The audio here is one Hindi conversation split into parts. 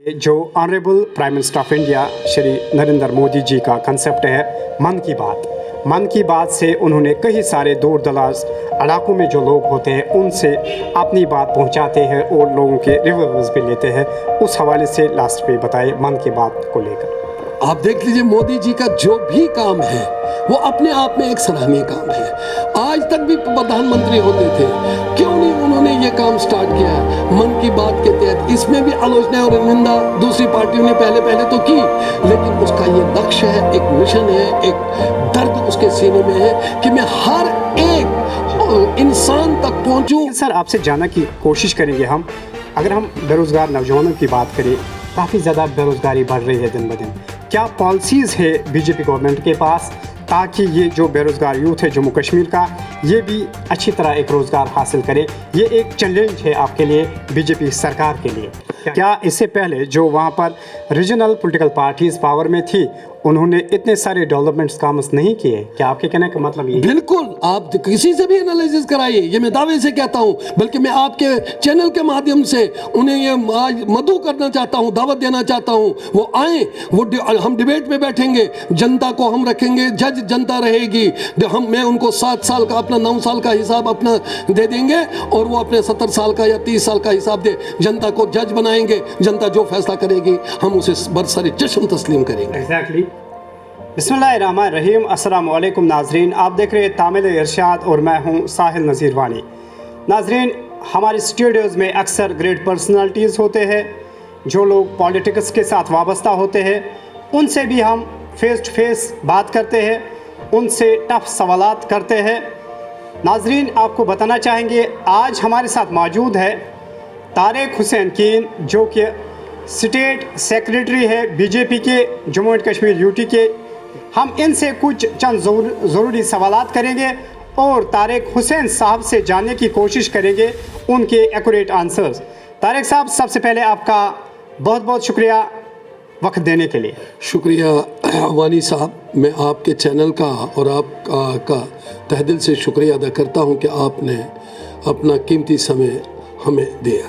जो honourable prime minister of India Shri Narendra Modi ji का कंसेप्ट है मन की बात से उन्होंने कई सारे दूर दराज इलाकों में जो लोग होते हैं उनसे अपनी बात पहुंचाते हैं और लोगों के रिव्यूज भी लेते हैं। उस हवाले से लास्ट पे बताए मन की बात को लेकर। आप देख लीजिए मोदी जी का जो भी काम है वो अपने आप में एक सराहनीय काम है। आज तक भी प्रधानमंत्री होते थे, क्यों नहीं उन्होंने ये काम स्टार्ट किया है मन की बात के तहत। इसमें भी आलोचना और निंदा दूसरी पार्टियों ने पहले तो की, लेकिन उसका ये लक्ष्य है, एक मिशन है, एक दर्द उसके सीने में है कि मैं हर एक इंसान तक पहुंचूं। सर, आपसे जानने की कोशिश करेंगे हम, अगर हम बेरोजगार नौजवानों की बात करें, काफ़ी ज़्यादा बेरोजगारी बढ़ रही है दिन ब दिन। क्या पॉलिसीज़ है बीजेपी गवर्नमेंट के पास ताकि ये जो बेरोजगार यूथ है जम्मू कश्मीर का, ये भी अच्छी तरह एक रोज़गार हासिल करे? ये एक चैलेंज है आपके लिए, बीजेपी सरकार के लिए। क्या इससे पहले जो वहाँ पर रीजनल पॉलिटिकल पार्टीज़ पावर में थी उन्होंने इतने सारे डेवलपमेंट्स काम नहीं किए? क्या आपके कहने का मतलब ये? बिल्कुल, आप किसी से भी एनालिसिस कराइए, ये मैं दावे से कहता हूँ, बल्कि मैं आपके चैनल के माध्यम से उन्हें ये आज मदऊ करना चाहता हूँ, दावत देना चाहता हूँ। वो आए, हम डिबेट में बैठेंगे, जनता को हम रखेंगे, जज जनता रहेगी। मैं उनको 7 साल का अपना 9 साल का हिसाब अपना दे देंगे और वो अपने 70 साल का या 30 साल का हिसाब दे जनता को जज बनाएंगे। जनता जो फैसला करेगी हम उसे बरसरे चश्म तस्लीम करेंगे। एग्जैक्टली। बिस्मिल्लाहिर्रहमानिर्रहीम। अस्सलाम वालेकुम नाजरीन, आप देख रहे हैं तामिल इरशाद और मैं हूं साहिल नज़ीर वानी। नाजरीन, हमारे स्टूडियोज़ में अक्सर ग्रेट पर्सनालिटीज़ होते हैं, जो लोग पॉलिटिक्स के साथ वाबस्ता होते हैं, उनसे भी हम फेस टू फेस बात करते हैं, उनसे टफ सवालात करते हैं। नाजरीन, आपको बताना चाहेंगे आज हमारे साथ मौजूद है तारिक हुसैन कीन, जो कि स्टेट सेक्रेटरी है बीजेपी के जम्मू एंड कश्मीर यूटी के। हम इनसे कुछ चंद ज़रूरी सवालात करेंगे और तारिक हुसैन साहब से जानने की कोशिश करेंगे उनके एक्यूरेट आंसर्स। तारिक साहब, सबसे पहले आपका बहुत बहुत शुक्रिया वक्त देने के लिए। शुक्रिया वानी साहब, मैं आपके चैनल का और आपका तहे दिल से शुक्रिया अदा करता हूं कि आपने अपना कीमती समय हमें दिया।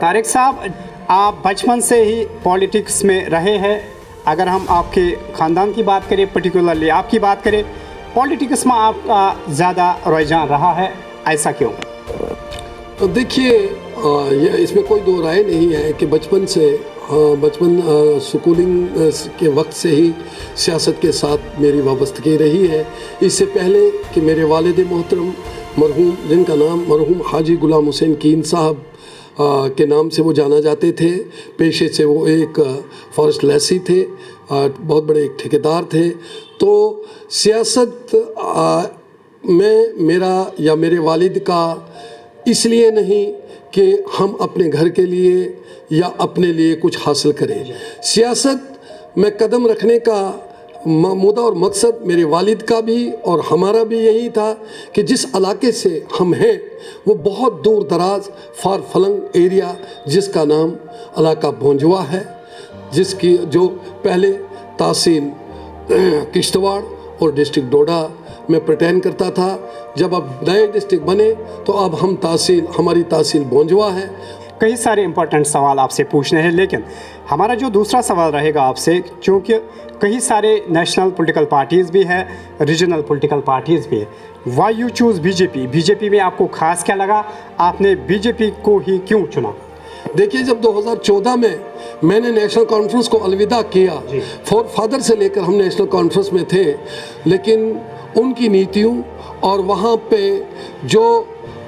तारिक साहब, आप बचपन से ही पॉलिटिक्स में रहे हैं। अगर हम आपके ख़ानदान की बात करें, पर्टिकुलरली आपकी बात करें, पॉलिटिक्स में आपका ज़्यादा रुझान रहा है, ऐसा क्यों? तो देखिए, ये इसमें कोई दो राय नहीं है कि बचपन स्कूलिंग के वक्त से ही सियासत के साथ मेरी वाबस्तगी रही है। इससे पहले कि मेरे वालिद मोहतरम मरहूम, जिनका नाम मरहूम हाजी गुलाम हुसैन कीन साहब के नाम से वो जाना जाते थे, पेशे से वो एक फॉरेस्ट लैसी थे, बहुत बड़े एक ठेकेदार थे। तो सियासत में मेरा या मेरे वालिद का इसलिए नहीं कि हम अपने घर के लिए या अपने लिए कुछ हासिल करें। सियासत में कदम रखने का मुद्दा और मकसद मेरे वालिद का भी और हमारा भी यही था कि जिस इलाके से हम हैं वो बहुत दूर दराज फार फलंग एरिया, जिसका नाम इलाका भोंजवा है, जिसकी जो पहले तहसील किश्तवाड़ और डिस्ट्रिक्ट डोडा में प्रटेन करता था। जब अब नए डिस्ट्रिक्ट बने तो अब हमारी तहसील भोंजवा है। कई सारे इंपॉर्टेंट सवाल आपसे पूछने हैं, लेकिन हमारा जो दूसरा सवाल रहेगा आपसे, क्योंकि कई सारे नेशनल पॉलिटिकल पार्टीज़ भी है, रीजनल पॉलिटिकल पार्टीज़ भी है, why you choose BJP? BJP में आपको खास क्या लगा? आपने बीजेपी को ही क्यों चुना? देखिए, जब 2014 में मैंने नेशनल कॉन्फ्रेंस को अलविदा किया, फोर फादर से लेकर हम नेशनल कॉन्फ्रेंस में थे, लेकिन उनकी नीतियों और वहाँ पे जो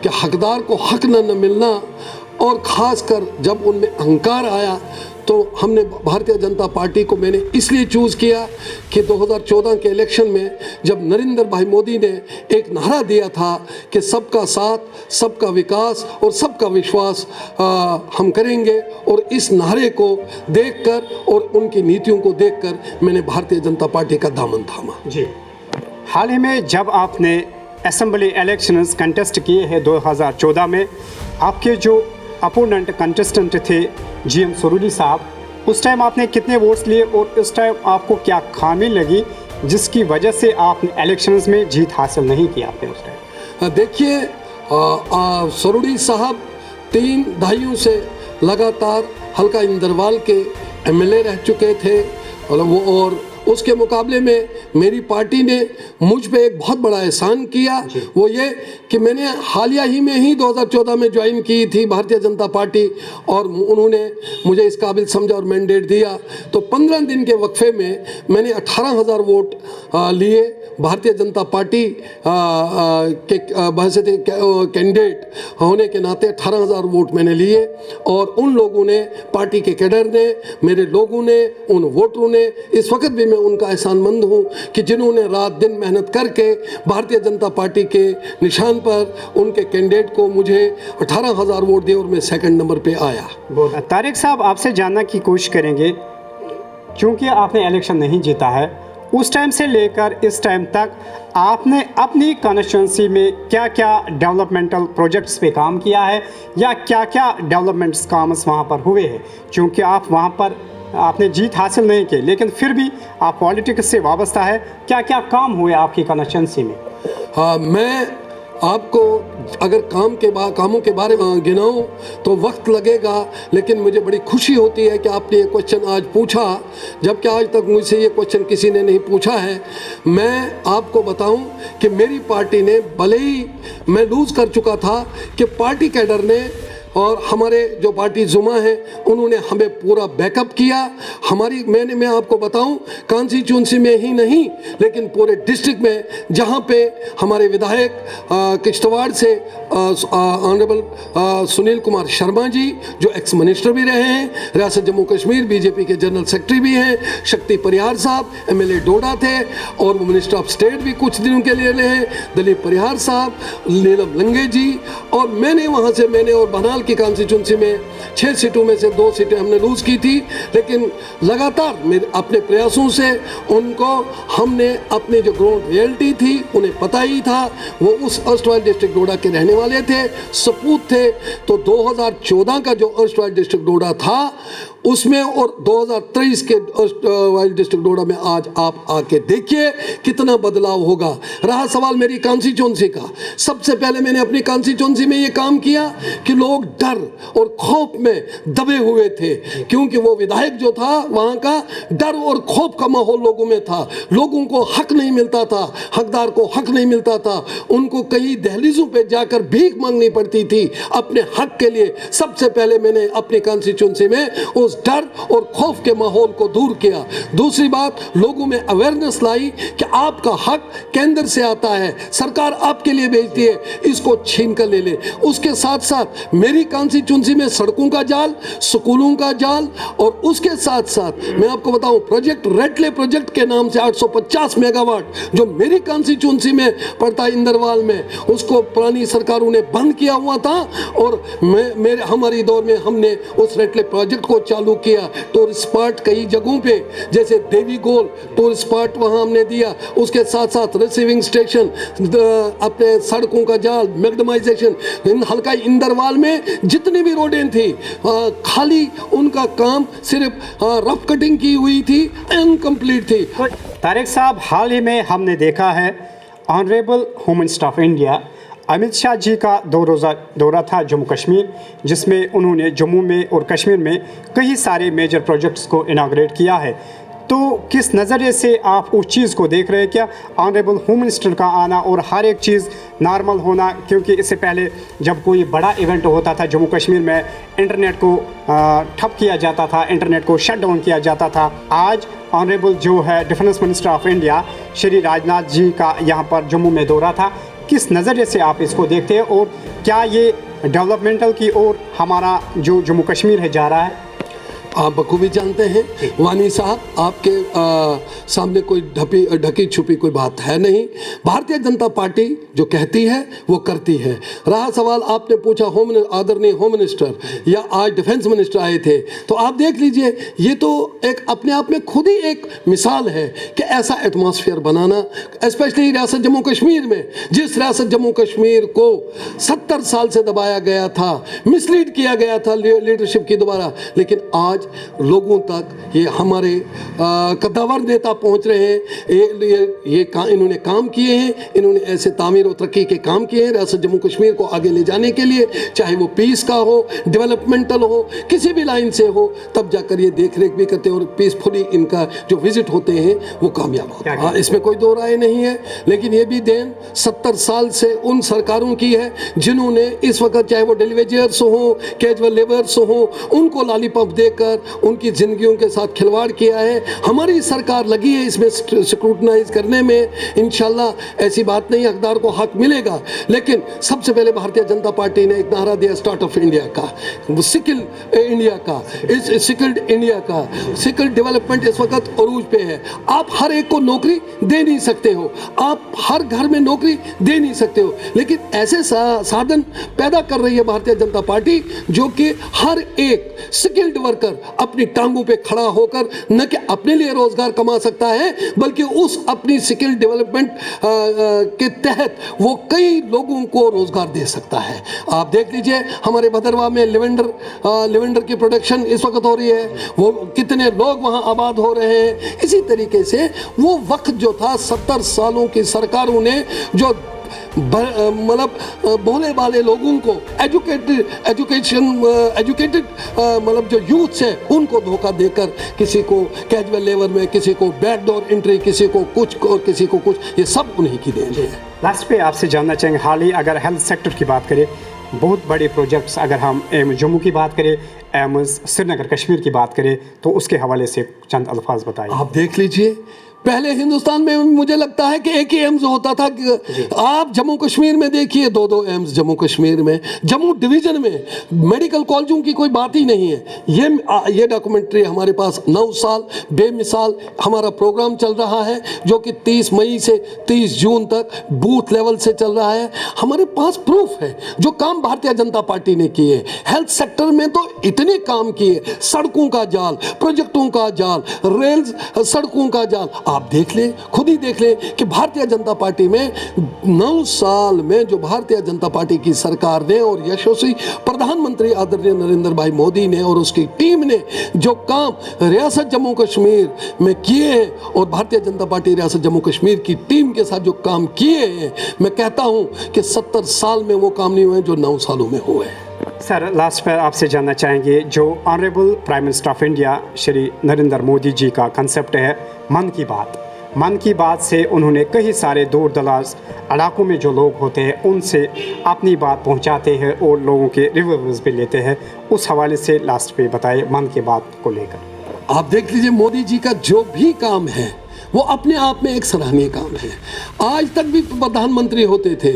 कि हकदार को हक न मिलना, और ख़ासकर जब उनमें अहंकार आया, तो हमने भारतीय जनता पार्टी को मैंने इसलिए चूज़ किया कि 2014 के इलेक्शन में जब नरेंद्र भाई मोदी ने एक नारा दिया था कि सबका साथ, सबका विकास और सबका विश्वास हम करेंगे, और इस नारे को देखकर और उनकी नीतियों को देखकर मैंने भारतीय जनता पार्टी का दामन थामा। जी, हाल ही में जब आपने असेंबली इलेक्शंस कंटेस्ट किए हैं 2014 में, आपके जो अपोनेंट कंटेस्टेंट थे GM सरूरी साहब, उस टाइम आपने कितने वोट्स लिए और उस टाइम आपको क्या खामी लगी जिसकी वजह से आपने इलेक्शंस में जीत हासिल नहीं की आपने उस टाइम? देखिए, सरूरी साहब 3 दहाइयों से लगातार हल्का इंदरवाल के एमएलए रह चुके थे और उसके मुकाबले में मेरी पार्टी ने मुझ पे एक बहुत बड़ा एहसान किया, वो ये कि मैंने हालिया ही में ही 2014 में ज्वाइन की थी भारतीय जनता पार्टी और उन्होंने मुझे इस काबिल समझा और मैंडेट दिया। तो 15 दिन के वक्फे में मैंने 18,000 वोट लिए। भारतीय जनता पार्टी के बहसते कैंडिडेट होने के नाते 18,000 वोट मैंने लिए और उन लोगों ने, पार्टी के कैडर ने, मेरे लोगों ने, उन वोटरों ने, इस वक्त भी मैं उनका एहसानमंद हूँ कि जिन्होंने रात दिन मेहनत करके भारतीय जनता पार्टी के निशान पर उनके कैंडिडेट को मुझे 18,000 वोट दिए और मैं सेकंड नंबर पे आया। तारिक साहब, आपसे जानने की कोशिश करेंगे, क्योंकि आपने इलेक्शन नहीं जीता है, उस टाइम से लेकर इस टाइम तक आपने अपनी कॉन्स्टिट्यूंसी में क्या क्या डेवलपमेंटल प्रोजेक्ट्स पे काम किया है या क्या क्या डेवलपमेंट्स काम्स वहाँ पर हुए हैं? क्योंकि आप वहाँ पर आपने जीत हासिल नहीं की, लेकिन फिर भी आप पॉलिटिक्स से वाबस्ता है, क्या क्या काम हुए आपकी कॉन्स्टिट्यूंसी में? हाँ, मैं आपको अगर कामों के बारे में गिनाऊं तो वक्त लगेगा, लेकिन मुझे बड़ी खुशी होती है कि आपने ये क्वेश्चन आज पूछा, जबकि आज तक मुझसे ये क्वेश्चन किसी ने नहीं पूछा है। मैं आपको बताऊं कि मेरी पार्टी ने, भले ही मैं लूज़ कर चुका था, कि पार्टी कैडर ने और हमारे जो पार्टी जुमा है उन्होंने हमें पूरा बैकअप किया। मैं आपको बताऊं, कॉन्स्टिट्यूंसी में ही नहीं लेकिन पूरे डिस्ट्रिक्ट में, जहां पे हमारे विधायक किश्तवाड़ से ऑनरेबल सुनील कुमार शर्मा जी, जो एक्स मिनिस्टर भी रहे हैं, रियासत जम्मू कश्मीर बीजेपी के जनरल सेक्रेटरी भी हैं, शक्ति परिहार साहब एमएलए डोडा थे और वो मिनिस्टर ऑफ स्टेट भी कुछ दिनों के लिए रहे, दिलीप परिहार साहब, नीलम लंगे जी, और मैंने और बनाल की कॉन्स्टिट्यूंसी में 6 सीटों में से 2 सीटें हमने लूज़ की थी, लेकिन लगातार मेरे अपने प्रयासों से उनको हमने अपनी जो ग्राउंड रियलिटी थी उन्हें पता ही था, वो उस अर्स्टवाइल डिस्ट्रिक्ट डोडा के रहने वाले थे, सपूत थे। तो 2014 का जो अर्स्टवाइल डिस्ट्रिक्ट डोडा था उसमें और 2023 के अर्स्टवाइल डिस्ट्रिक्ट डोडा में आज आप आके देखिए कितना बदलाव होगा। रहा सवाल मेरी कॉन्स्टिट्यूंसी का, सबसे पहले मैंने अपनी कॉन्स्टिट्यूंसी में ये काम किया कि लोग डर और खौफ में दबे हुए थे, क्योंकि वो विधायक जो था वहाँ का डर और खौफ का माहौल लोगों में था। लोगों को हक नहीं मिलता था, हकदार को हक नहीं मिलता था, उनको कई दहलीजों पे जाकर भीख मांगनी पड़ती थी अपने हक के लिए। सबसे पहले मैंने अपनी कॉन्स्टिट्यूंसी में उस डर और खौफ के माहौल को दूर किया। दूसरी बात, लोगों में अवेयरनेस लाई कि आपका हक केंद्र से आता है, सरकार आपके लिए भेजती है, इसको छीन कर ले ले। उसके साथ साथ मेरी कॉन्स्टिट्यूंसी में सड़कों का जाल, स्कूलों का जाल, और उसके साथ साथ मैं आपको बताऊं, प्रोजेक्ट रेटले प्रोजेक्ट के नाम से 850 मेगावाट जो मेरी कॉन्स्टिट्यूंसी में पड़ता है इंदरवाल में, उसको पुरानी सरकारों ने बंद किया हुआ था और हमारी दौर में हमने उस रेटले प्रोजेक्ट को चालू किया। टूरिस्ट स्पॉट कई जगहों पे, जैसे देवी गोल टूरिस्ट स्पॉट वहां हमने दिया, उसके साथ साथ रिसीविंग स्टेशन, अपने सड़कों का जाल, मैग्डमाइजेशन। हल्का इंदरवाल में जितनी भी रोडें थी खाली, उनका काम सिर्फ रफ कटिंग की हुई थी, इनकम्प्लीट थी। तारिक साहब, हाल ही में हमने देखा है honourable home minister of India Amit Shah ji का 2 रोज़ा दौरा था जम्मू कश्मीर, जिसमें उन्होंने जम्मू में और कश्मीर में कई सारे मेजर प्रोजेक्ट्स को इनाग्रेट किया है। तो किस नज़रिए से आप उस चीज़ को देख रहे हैं? क्या ऑनरेबल होम मिनिस्टर का आना और हर एक चीज़ नॉर्मल होना, क्योंकि इससे पहले जब कोई बड़ा इवेंट होता था जम्मू कश्मीर में, इंटरनेट को ठप किया जाता था, इंटरनेट को शट डाउन किया जाता था। आज ऑनरेबल जो है defence minister of India Shri Rajnath ji का यहाँ पर जम्मू में दौरा था, किस नज़रिए से आप इसको देखते हैं और क्या ये डेवलपमेंटल की ओर हमारा जो जम्मू कश्मीर है जा रहा है? आप बखूबी जानते हैं वानी साहब, आपके सामने कोई ढकी छुपी कोई बात है नहीं। भारतीय जनता पार्टी जो कहती है वो करती है। रहा सवाल आपने पूछा आदरणीय होम मिनिस्टर या आज डिफेंस मिनिस्टर आए थे, तो आप देख लीजिए, ये तो एक अपने आप में खुद ही एक मिसाल है कि ऐसा एटमॉस्फेयर बनाना, स्पेशली रियासत जम्मू कश्मीर में, जिस रियासत जम्मू कश्मीर को 70 साल से दबाया गया था, मिसलीड किया गया था लीडरशिप के द्वारा, लेकिन आज आज लोगों तक ये हमारे कद्दावर नेता पहुंच रहे हैं। इन्होंने काम किए हैं, इन्होंने ऐसे तामीर और तरक्की के काम किए हैं रियासत जम्मू कश्मीर को आगे ले जाने के लिए, चाहे वो पीस का हो, डेवलपमेंटल हो, किसी भी लाइन से हो, तब जाकर ये देख रेख भी करते हैं और पीसफुली इनका जो विजिट होते हैं वो कामयाब होता है। इसमें कोई दो राय नहीं है। लेकिन ये भी देन 70 साल से उन सरकारों की है जिन्होंने इस वक्त चाहे वो डेलीवेजर्स हो, कैजुअल लेबर्स हो, उनको लॉलीपॉप देकर उनकी जिंदगियों के साथ खिलवाड़ किया है। हमारी सरकार लगी है इसमें स्क्रूटनाइज करने में। इंशाल्लाह ऐसी बात नहीं, हकदार को हक मिलेगा। लेकिन सबसे पहले भारतीय जनता पार्टी ने एक नारा दिया स्टार्ट ऑफ इंडिया का, स्किल इंडिया का, इस स्किल्ड इंडिया का। स्किल डेवलपमेंट इस वक्त अरूज पे है। आप हर एक को नौकरी दे नहीं सकते हो, आप हर घर में नौकरी दे नहीं सकते हो, लेकिन ऐसे साधन पैदा कर रही है भारतीय जनता पार्टी जो कि हर एक स्किल्ड वर्कर अपनी टांगों पे खड़ा होकर न कि अपने लिए रोजगार कमा सकता है, बल्कि उस अपनी स्किल डेवलपमेंट के तहत वो कई लोगों को रोजगार दे सकता है। आप देख लीजिए हमारे भदरवा में लिवेंडर की प्रोडक्शन इस वक्त हो रही है, वो कितने लोग वहां आबाद हो रहे हैं। इसी तरीके से वो वक्त जो था 70 सालों की सरकारों ने जो मतलब भोले वाले लोगों को एजुकेटेड मतलब जो यूथ है उनको धोखा देकर किसी को कैजुअल लेबर में, किसी को बैकडोर एंट्री, किसी को कुछ और किसी को कुछ, ये सब उन्हीं की देन है। लास्ट पे आपसे जानना चाहेंगे, हाल ही अगर हेल्थ सेक्टर की बात करें, बहुत बड़े प्रोजेक्ट्स अगर हम जम्मू की बात करें, एम्स श्रीनगर कश्मीर की बात करें, तो उसके हवाले से चंद अल्फाज बताइए। आप देख लीजिए, पहले हिंदुस्तान में मुझे लगता है कि एक ही एम्स होता था। आप जम्मू कश्मीर में देखिए 2-2 एम्स जम्मू कश्मीर में, जम्मू डिवीजन में मेडिकल कॉलेजों की कोई बात ही नहीं है। ये डॉक्यूमेंट्री हमारे पास 9 साल बेमिसाल हमारा प्रोग्राम चल रहा है जो कि 30 मई से 30 जून तक बूथ लेवल से चल रहा है। हमारे पास प्रूफ है जो काम भारतीय जनता पार्टी ने किए। हेल्थ सेक्टर में तो इतने काम किए, सड़कों का जाल, प्रोजेक्टों का जाल, रेल सड़कों का जाल, आप देख लें, खुद ही देख लें कि भारतीय जनता पार्टी में 9 साल में जो भारतीय जनता पार्टी की सरकार ने और यशस्वी प्रधानमंत्री आदरणीय नरेंद्र भाई मोदी ने और उसकी टीम ने जो काम रियासत जम्मू कश्मीर में किए हैं और भारतीय जनता पार्टी रियासत जम्मू कश्मीर की टीम के साथ जो काम किए हैं, मैं कहता हूं कि 70 साल में वो काम नहीं हुए जो 9 सालों में हुए हैं। सर, लास्ट पर आपसे जानना चाहेंगे, जो honourable prime minister of India Shri Narendra Modi ji का कंसेप्ट है मन की बात से उन्होंने कई सारे दूर दराज इलाकों में जो लोग होते हैं उनसे अपनी बात पहुंचाते हैं और लोगों के रिव्यूज भी लेते हैं। उस हवाले से लास्ट पे बताइए मन की बात को लेकर। आप देख लीजिए मोदी जी का जो भी काम है वो अपने आप में एक सराहनीय काम है। आज तक भी प्रधानमंत्री होते थे,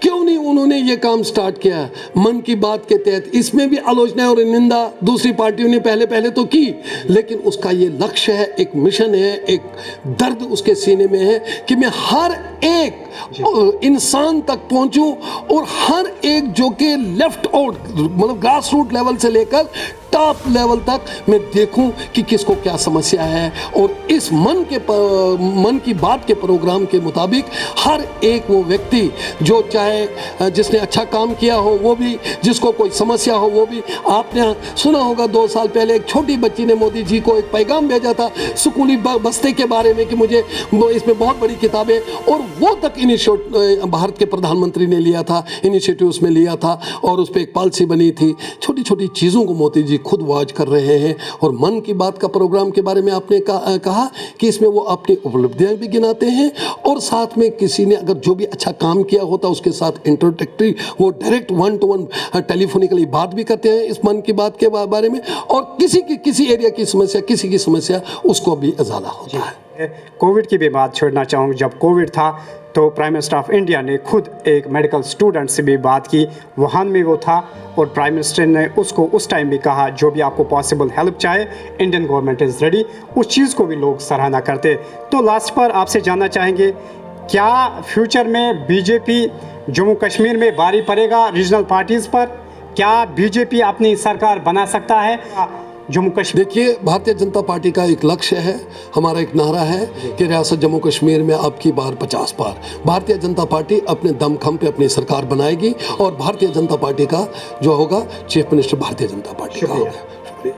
क्यों नहीं उन्होंने ये काम स्टार्ट किया मन की बात के तहत। इसमें भी आलोचना और निंदा दूसरी पार्टियों ने पहले तो की, लेकिन उसका ये लक्ष्य है, एक मिशन है, एक दर्द उसके सीने में है कि मैं हर एक इंसान तक पहुंचूं और हर एक जो कि लेफ्ट आउट मतलब ग्रास रूट लेवल से लेकर टॉप लेवल तक मैं देखूं कि किसको क्या समस्या है। और इस मन की बात के प्रोग्राम के मुताबिक हर एक वो व्यक्ति जो चाहे जिसने अच्छा काम किया हो वो भी, जिसको कोई समस्या हो वो भी। आपने सुना होगा 2 साल पहले एक छोटी बच्ची ने मोदी जी को एक पैगाम भेजा था स्कूली बस्ते के बारे में कि मुझे इसमें बहुत बड़ी किताबें, और वो तक इनिशिएटिव भारत के प्रधानमंत्री ने लिया था, इनिशिएटिव उसमें लिया था और उस पर एक पॉलिसी बनी थी। छोटी छोटी चीज़ों को मोदी जी खुद वाच कर रहे हैं। और मन की बात का प्रोग्राम के बारे में आपने कहा कि इसमें वो अपनी उपलब्धियां भी गिनाते हैं और साथ में किसी ने अगर जो भी अच्छा काम किया होता उसके साथ इंट्रोडक्टरी वो डायरेक्ट 1-to-1 टेलीफोनिकली बात भी करते हैं इस मन की बात के बारे में। और किसी एरिया की समस्या, किसी की समस्या, उसको भी इजाला होता है। कोविड की भी बात छोड़ना चाहूँगा। जब कोविड था तो प्राइम मिनिस्टर ऑफ इंडिया ने खुद एक मेडिकल स्टूडेंट से भी बात की, वुहान में वो था, और प्राइम मिनिस्टर ने उसको उस टाइम भी कहा जो भी आपको पॉसिबल हेल्प चाहे इंडियन गवर्नमेंट इज़ रेडी। उस चीज़ को भी लोग सराहना करते। तो लास्ट पर आपसे जानना चाहेंगे, क्या फ्यूचर में बीजेपी जम्मू कश्मीर में भारी पड़ेगा रीजनल पार्टीज़ पर? क्या बीजेपी अपनी सरकार बना सकता है जम्मू कश्मीर? देखिए, भारतीय जनता पार्टी का एक लक्ष्य है, हमारा एक नारा है कि रियासत जम्मू कश्मीर में अब की बार 50 पार। भारतीय जनता पार्टी अपने दमखम पे अपनी सरकार बनाएगी और भारतीय जनता पार्टी का जो होगा chief minister Bharatiya Janata party का होगा।